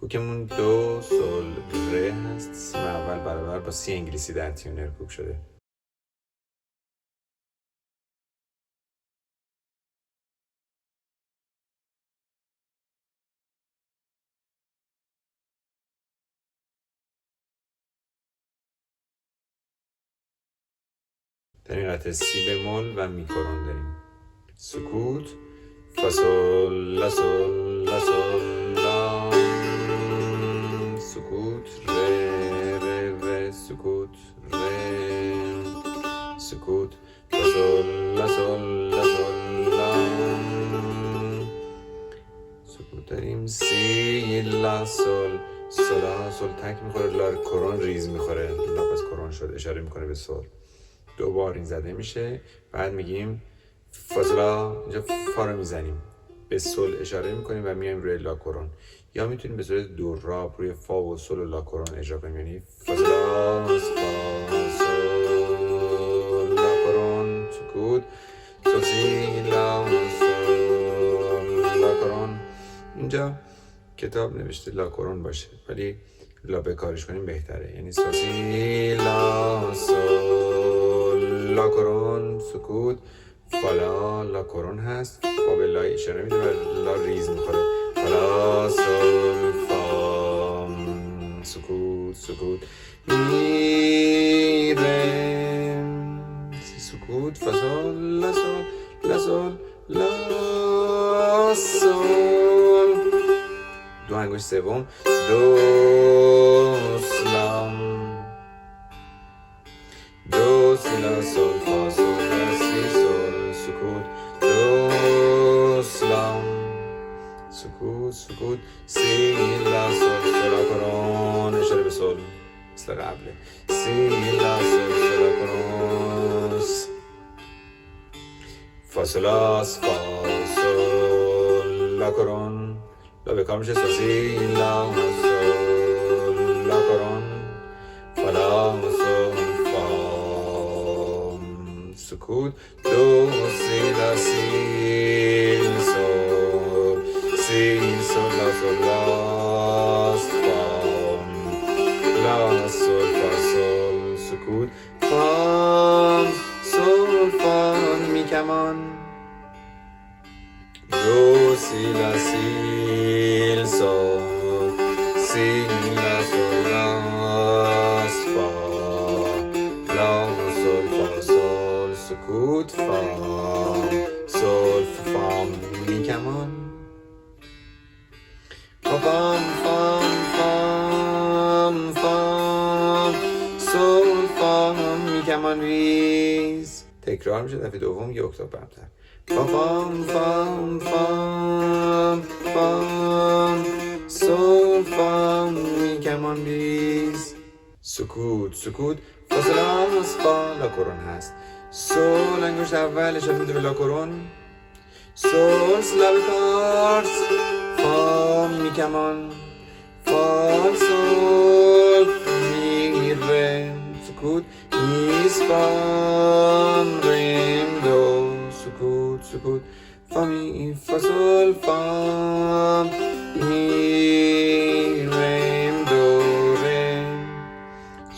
کوکمون دو سل ره هست. سیم اول برابر با سی انگلیسی در تیونر کوک شده. در این قطعه سی بمول و میکرون داریم. سکوت فا سل لا سل لا سل لا، سکوت ره ره ره، سکوت ره، سکوت فا سل لا سل لا سل لا، سکوت داریم. سی لا سل سلا، سل تک میخوره، لا کرون ریز میخوره، لا پس کرون شد، اشاره میکنه به سل. دو بار این زده میشه. بعد میگیم فاصلا، اینجا فا رو میزنیم، به سل اشاره میکنیم و میایم روی لا کرون، یا میتونیم به صورت دوراب روی فا و سل و لا کرون اجرا کنیم، یعنی فاصلا فا سل لا کرون، سکوت سل سی لا سل لا کرون. اینجا کتاب نوشته لا کرون باشه ولی لا به کارش کنیم بهتره، یعنی سل سی لا سل لا کرون، سکوت فالا لا کرون هست، فا به لا اشاره میده و لا ریز میخوره، فالا سل فا، سکوت سکوت میره، سکوت فا سل لا سل لا سل لا سل. دو انگشت سوم دو سلام، دو سی لا سل فا سل لا سی سل، سکوت دو سلام، سکوت سکوت سی لا سل سل کرون، اشاره به سل مثل قبله، سی لا سل سل کرون، فا سلاس فا سل لا کرون، لا به کار میشه، سی لا سل لا کرون، فا لا سل فا، سکوت دو سی لا سی سل، سی سل لا سل لا فا، لا سل فا سل، سکوت فا سل فا میکمان، دو سی لا سی سل، سی لا سل لا فا، لا سل فا سل، سکوت فا سل فا میکمان، فا فام فام فام فام سل فا میکمان ریز. تکرار میشه، دفعه دوم یه اکتاف برتر، فا فام فام فام فام سل فا میکمان ریز، سکوت سکوت فا سلاس فا لا کرون هست، سل انگشت اول اشاره میده به لا کرون، سل سلا به کارس، فا میکمان، فا سل میره، سکوت میز فام ریم دو، سکوت سکوت فا می فا سل فا می ریم دو ریم،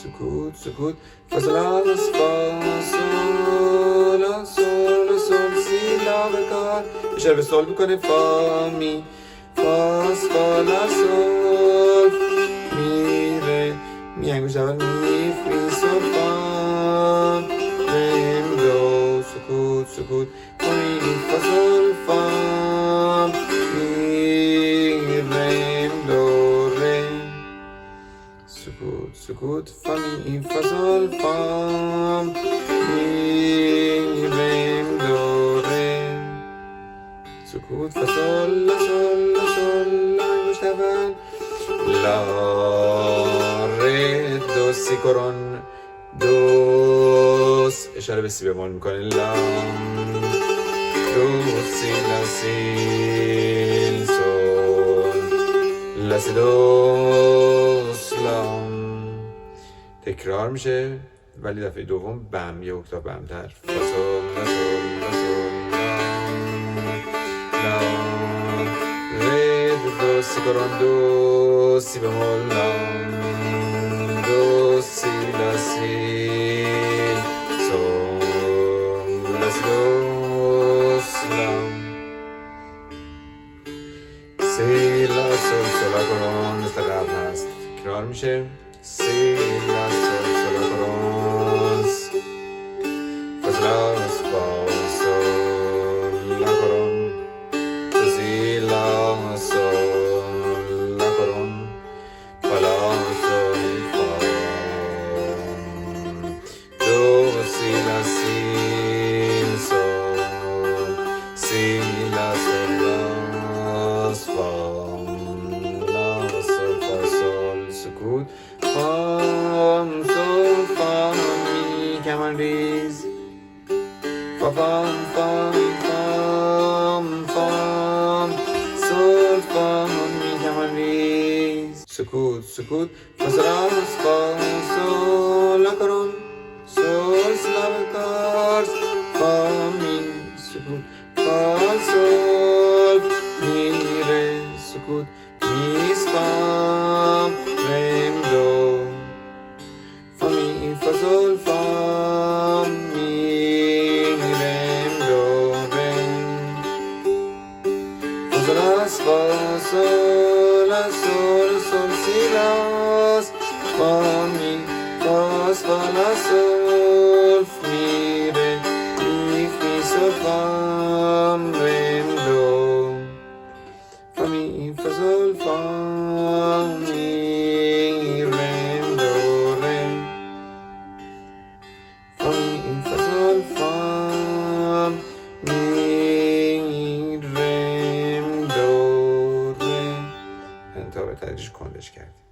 سکوت سکوت فا سلاس فا سل لا سل سل سی لا به کار، اشاره به سل میکنه، فا می فا فا لا سل می ره، می انگشت اول می فی سل فا ریم دو، سکوت سکوت فا می فا سل فا می ریم دو ریم، سکوت سکوت فا می فا سل فا می ریم دو ریم، سکوت فا سل لا سل لا سل لا انگشت اول، لا ره دو سی کرون، دو اشاره به سی بمول میکنه، لا دو سی لا سی سل لا سی دو سلام. تکرار میشه ولی دفعه دوم بم یه اکتاف بمتر، فا سل لا سل لا سل لا لا ره دو سی کرون، دو سی بمول لا دو سی لا سی سول لا سی دو لا سی لا سول سولا کرون مثل قبل هست تکرار میشه سی لا سول سولا کرون فاز فا سول لا کرون سی لا سول لا کرون فلا سول فا دو سی لا سی سول سی لا سول لا فا لا سول فا سول سکوت فام سول فا می کمان ریز فا فام فام فام فام سول فا می کمان ریز سکوت سکوت فاز فا سول لا کرون سول سلام کارس فا می سکوت فا سول می ره سکوت میز فا رم دو فا می فا سول فا می رم دو رم فا سول اس فا سول اس سول سول سی لاس فا می فا فا لا سول می ره می فی سول فا رم دو فا می فا سول فا می رم دو رم فا می فا سول فا می رم دو رم. انتها به تدریج کندش کردیم.